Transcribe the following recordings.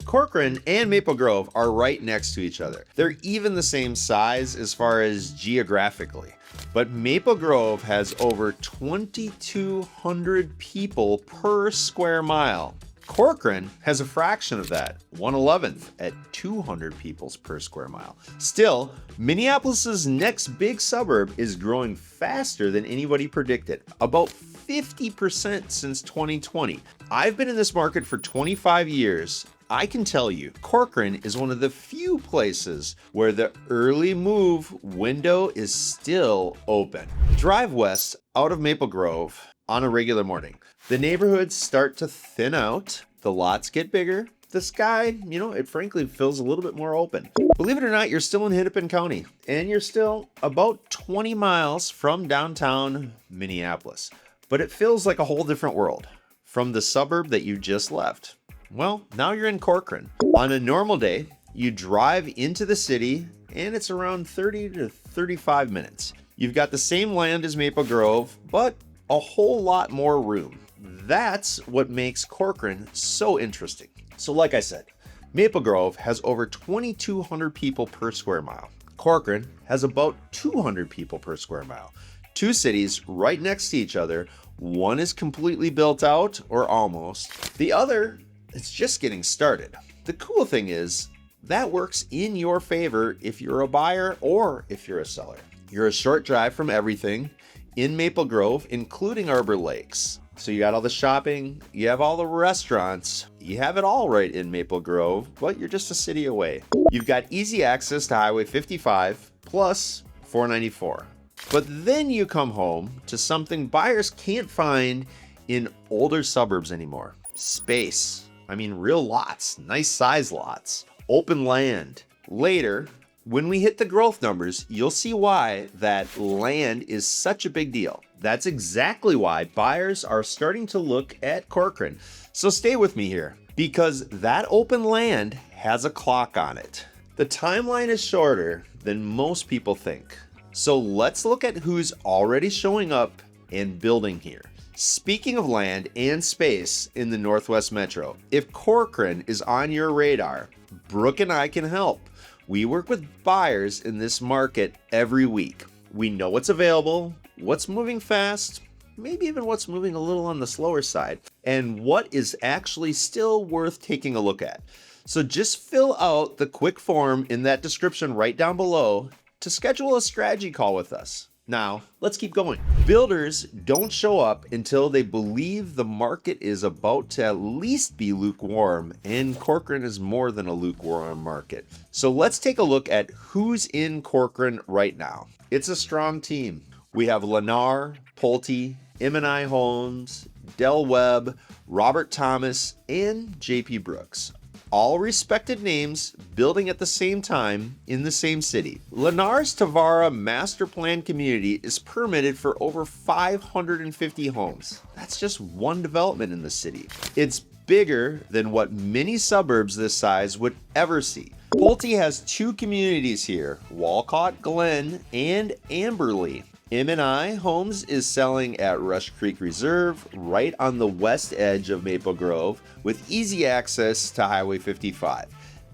Corcoran and Maple Grove are right next to each other. They're even the same size as far as geographically. But Maple Grove has over 2,200 people per square mile. Corcoran has a fraction of that, 1/11th at 200 people per square mile. Still, Minneapolis's next big suburb is growing faster than anybody predicted, about 50% since 2020. I've been in this market for 25 years. I can tell you, Corcoran is one of the few places where the early move window is still open. Drive west out of Maple Grove on a regular morning. The neighborhoods start to thin out, the lots get bigger, the sky, it frankly feels a little bit more open. Believe it or not, you're still in Hennepin County, and you're still about 20 miles from downtown Minneapolis. But it feels like a whole different world from the suburb that you just left. Well, now you're in Corcoran. On a normal day, you drive into the city, and it's around 30 to 35 minutes. You've got the same land as Maple Grove, but a whole lot more room. That's what makes Corcoran so interesting. So like I said, Maple Grove has over 2,200 people per square mile. Corcoran has about 200 people per square mile. Two cities right next to each other. One is completely built out, or almost. The other, it's just getting started. The cool thing is, that works in your favor if you're a buyer or if you're a seller. You're a short drive from everything in Maple Grove, including Arbor Lakes. So you got all the shopping, you have all the restaurants, you have it all right in Maple Grove, but you're just a city away. You've got easy access to Highway 55 plus 494. But then you come home to something buyers can't find in older suburbs anymore. Space. Real lots, nice size lots, open land. Later, when we hit the growth numbers, you'll see why that land is such a big deal. That's exactly why buyers are starting to look at Corcoran. So stay with me here, because that open land has a clock on it. The timeline is shorter than most people think. So let's look at who's already showing up and building here. Speaking of land and space in the Northwest Metro, if Corcoran is on your radar, Brooke and I can help. We work with buyers in this market every week. We know what's available, what's moving fast, maybe even what's moving a little on the slower side, and what is actually still worth taking a look at. So just fill out the quick form in that description right down below to schedule a strategy call with us. Now, let's keep going. Builders don't show up until they believe the market is about to at least be lukewarm, and Corcoran is more than a lukewarm market. So let's take a look at who's in Corcoran right now. It's a strong team. We have Lennar, Pulte, M&I Homes, Del Webb, Robert Thomas, and JP Brooks. All respected names building at the same time in the same city. Lennar's Tavara master plan community is permitted for over 550 homes. That's just one development in the city. It's bigger than what many suburbs this size would ever see. Pulte has two communities here, Walcott Glen and Amberley. M&I Homes is selling at Rush Creek Reserve, right on the west edge of Maple Grove, with easy access to Highway 55.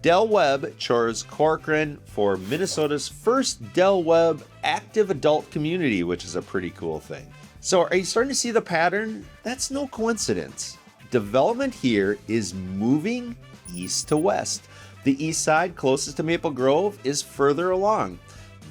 Del Webb chose Corcoran for Minnesota's first Del Webb active adult community, which is a pretty cool thing. So are you starting to see the pattern? That's no coincidence. Development here is moving east to west. The east side, closest to Maple Grove, is further along.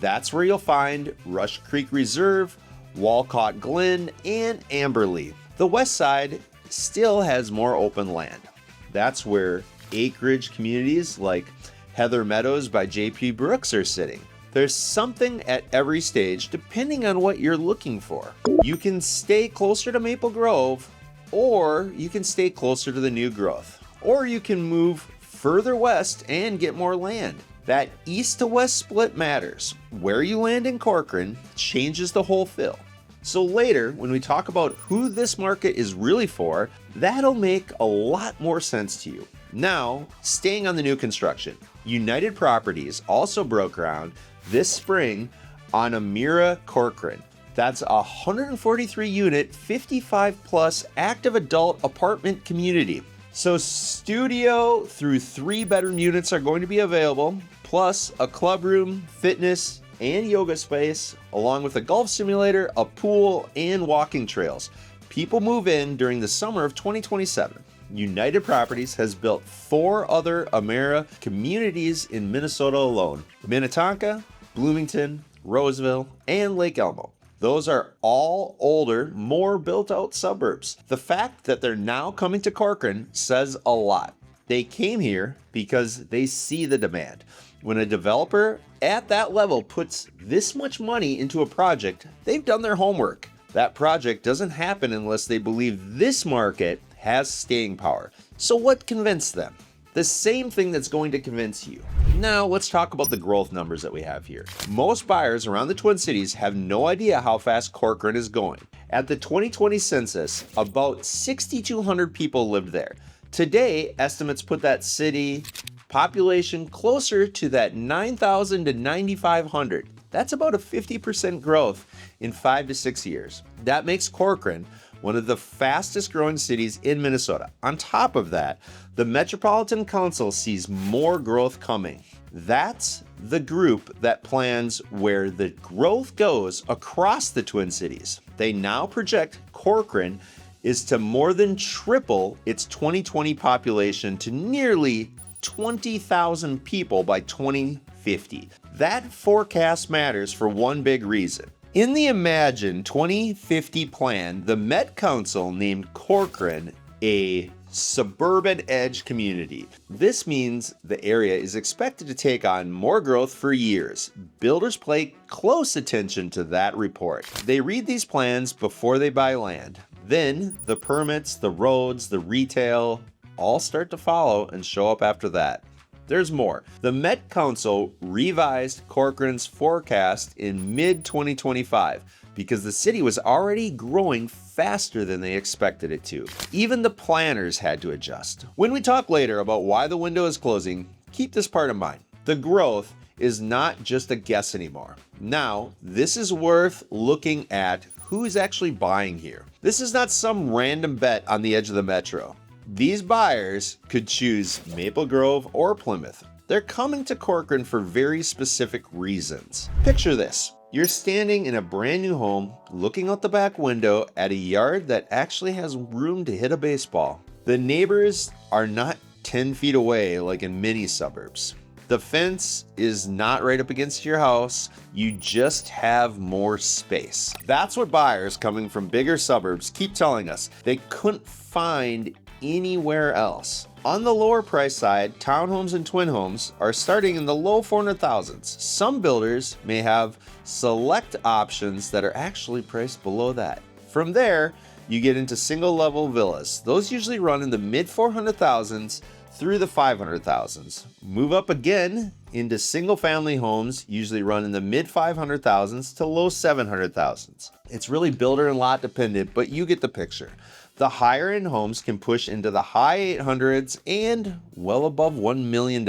That's where you'll find Rush Creek Reserve, Walcott Glen, and Amberley. The west side still has more open land. That's where acreage communities like Heather Meadows by JP Brooks are sitting. There's something at every stage depending on what you're looking for. You can stay closer to Maple Grove, or you can stay closer to the new growth, or you can move further west and get more land. That east to west split matters. Where you land in Corcoran changes the whole feel. So later, when we talk about who this market is really for, that'll make a lot more sense to you. Now, staying on the new construction, United Properties also broke ground this spring on Amira Corcoran. That's a 143 unit, 55 plus active adult apartment community. So studio through 3-bedroom units are going to be available, plus a club room, fitness, and yoga space, along with a golf simulator, a pool, and walking trails. People move in during the summer of 2027. United Properties has built 4 other Amera communities in Minnesota alone: Minnetonka, Bloomington, Roseville, and Lake Elmo. Those are all older, more built-out suburbs. The fact that they're now coming to Corcoran says a lot. They came here because they see the demand. When a developer at that level puts this much money into a project, they've done their homework. That project doesn't happen unless they believe this market has staying power. So what convinced them? The same thing that's going to convince you. Now let's talk about the growth numbers that we have here. Most buyers around the Twin Cities have no idea how fast Corcoran is going. At the 2020 census, about 6,200 people lived there. Today, estimates put that city population closer to that 9,000 to 9,500. That's about a 50% growth in 5 to 6 years. That makes Corcoran one of the fastest growing cities in Minnesota. On top of that, the Metropolitan Council sees more growth coming. That's the group that plans where the growth goes across the Twin Cities. They now project Corcoran is to more than triple its 2020 population to nearly 20,000 people by 2050. That forecast matters for one big reason. In the Imagine 2050 plan, the Met Council named Corcoran a suburban edge community. This means the area is expected to take on more growth for years. Builders pay close attention to that report. They read these plans before they buy land. Then the permits, the roads, the retail all start to follow and show up after that. There's more. The Met Council revised Corcoran's forecast in mid-2025 because the city was already growing faster than they expected it to. Even the planners had to adjust. When we talk later about why the window is closing, keep this part in mind. The growth is not just a guess anymore. Now, this is worth looking at who's actually buying here. This is not some random bet on the edge of the metro. These buyers could choose Maple Grove or Plymouth. They're coming to Corcoran for very specific reasons. Picture this. You're standing in a brand new home, looking out the back window at a yard that actually has room to hit a baseball. The neighbors are not 10 feet away like in many suburbs. The fence is not right up against your house. You just have more space. That's what buyers coming from bigger suburbs keep telling us. They couldn't find anywhere else. On the lower price side, townhomes and twin homes are starting in the low 400,000s. Some builders may have select options that are actually priced below that. From there, you get into single level villas. Those usually run in the mid 400,000s through the 500,000s. Move up again into single family homes, usually run in the mid 500,000s to low 700,000s. It's really builder and lot dependent, but you get the picture. The higher end homes can push into the high 800s and well above $1 million.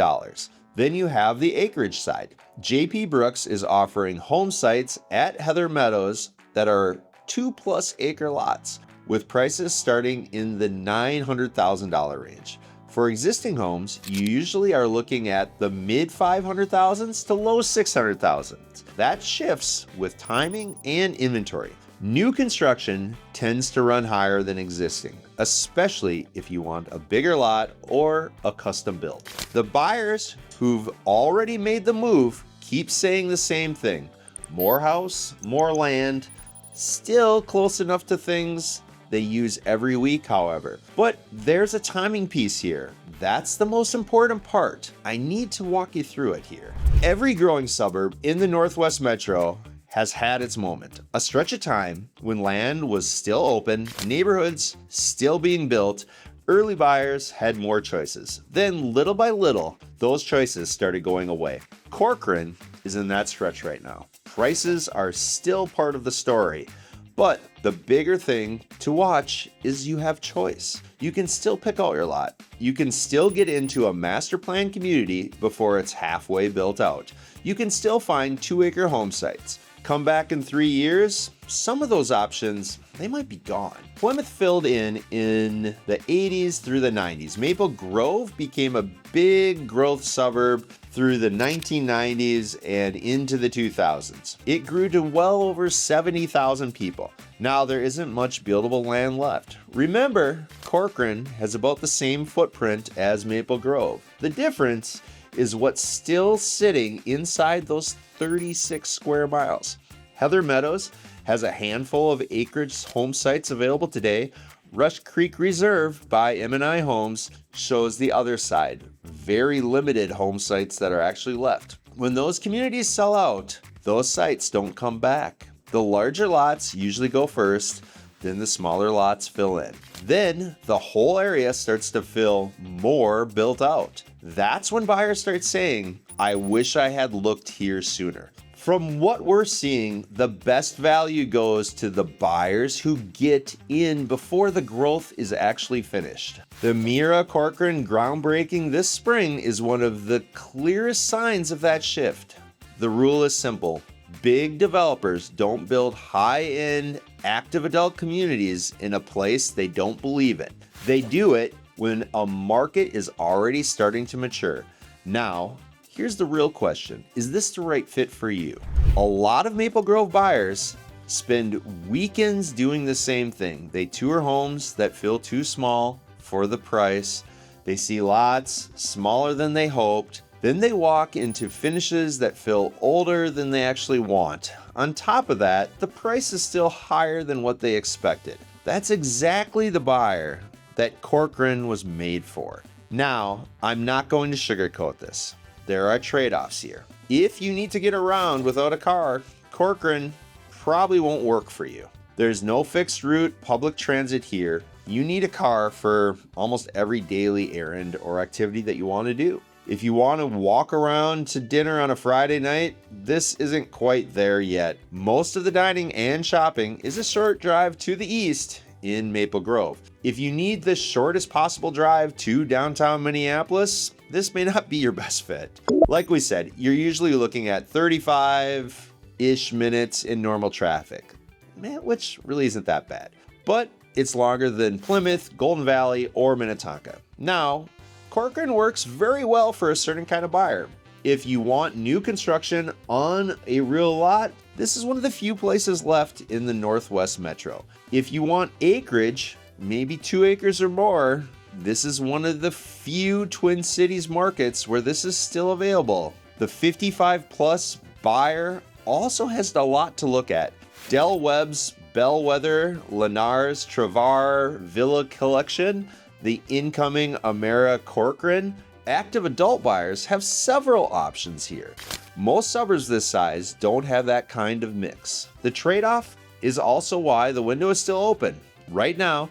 Then you have the acreage side. JP Brooks is offering home sites at Heather Meadows that are 2+ acre lots with prices starting in the $900,000 range. For existing homes, you usually are looking at the mid 500,000s to low 600,000s. That shifts with timing and inventory. New construction tends to run higher than existing, especially if you want a bigger lot or a custom build. The buyers who've already made the move keep saying the same thing. More house, more land, still close enough to things they use every week, however. But there's a timing piece here. That's the most important part. I need to walk you through it here. Every growing suburb in the Northwest Metro has had its moment. A stretch of time when land was still open, neighborhoods still being built, early buyers had more choices. Then little by little, those choices started going away. Corcoran is in that stretch right now. Prices are still part of the story, but the bigger thing to watch is you have choice. You can still pick out your lot. You can still get into a master plan community before it's halfway built out. You can still find 2-acre home sites. Come back in 3 years, some of those options, they might be gone. Plymouth filled in the 80s through the 90s. Maple Grove became a big growth suburb through the 1990s and into the 2000s. It grew to well over 70,000 people. Now there isn't much buildable land left. Remember, Corcoran has about the same footprint as Maple Grove. The difference is what's still sitting inside those 36 square miles. Heather Meadows has a handful of acreage home sites available today. Rush Creek Reserve by M&I Homes shows the other side. Very limited home sites that are actually left. When those communities sell out, those sites don't come back. The larger lots usually go first, then the smaller lots fill in. Then the whole area starts to feel more built out. That's when buyers start saying, I wish I had looked here sooner. From what we're seeing, the best value goes to the buyers who get in before the growth is actually finished. The Mira Corcoran groundbreaking this spring is one of the clearest signs of that shift. The rule is simple. Big developers don't build high-end, active adult communities in a place they don't believe in. They do it when a market is already starting to mature. Now, here's the real question. Is this the right fit for you? A lot of Maple Grove buyers spend weekends doing the same thing. They tour homes that feel too small for the price. They see lots smaller than they hoped. Then they walk into finishes that feel older than they actually want. On top of that, the price is still higher than what they expected. That's exactly the buyer that Corcoran was made for. Now, I'm not going to sugarcoat this. There are trade-offs here. If you need to get around without a car, Corcoran probably won't work for you. There's no fixed route public transit here. You need a car for almost every daily errand or activity that you want to do. If you want to walk around to dinner on a Friday night, this isn't quite there yet. Most of the dining and shopping is a short drive to the east in Maple Grove. If you need the shortest possible drive to downtown Minneapolis, this may not be your best fit. Like we said, you're usually looking at 35-ish minutes in normal traffic, which really isn't that bad. But it's longer than Plymouth, Golden Valley, or Minnetonka. Now, Corcoran works very well for a certain kind of buyer. If you want new construction on a real lot, this is one of the few places left in the Northwest Metro. If you want acreage, maybe 2 acres or more, this is one of the few Twin Cities markets where this is still available. The 55 plus buyer also has a lot to look at. Del Webb's Bellwether, Lennar's Travar Villa Collection, the incoming Amera Corcoran, active adult buyers have several options here. Most suburbs this size don't have that kind of mix. The trade-off is also why the window is still open. Right now,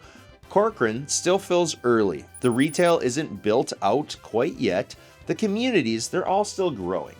Corcoran still fills early. The retail isn't built out quite yet. The communities, they're all still growing.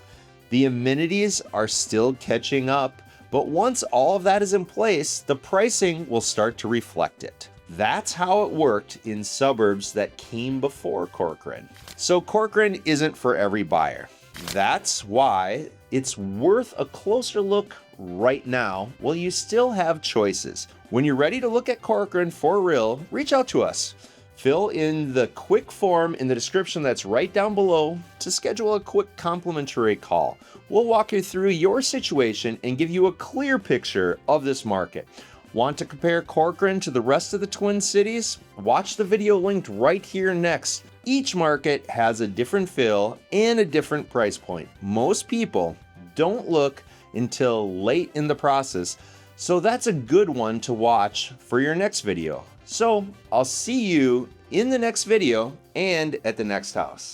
The amenities are still catching up, but once all of that is in place, the pricing will start to reflect it. That's how it worked in suburbs that came before Corcoran. So Corcoran isn't for every buyer. That's why it's worth a closer look right now while you still have choices. When you're ready to look at Corcoran for real, reach out to us. Fill in the quick form in the description that's right down below to schedule a quick complimentary call. We'll walk you through your situation and give you a clear picture of this market. Want to compare Corcoran to the rest of the Twin Cities? Watch the video linked right here next. Each market has a different feel and a different price point. Most people don't look until late in the process, so that's a good one to watch for your next video. So I'll see you in the next video and at the next house.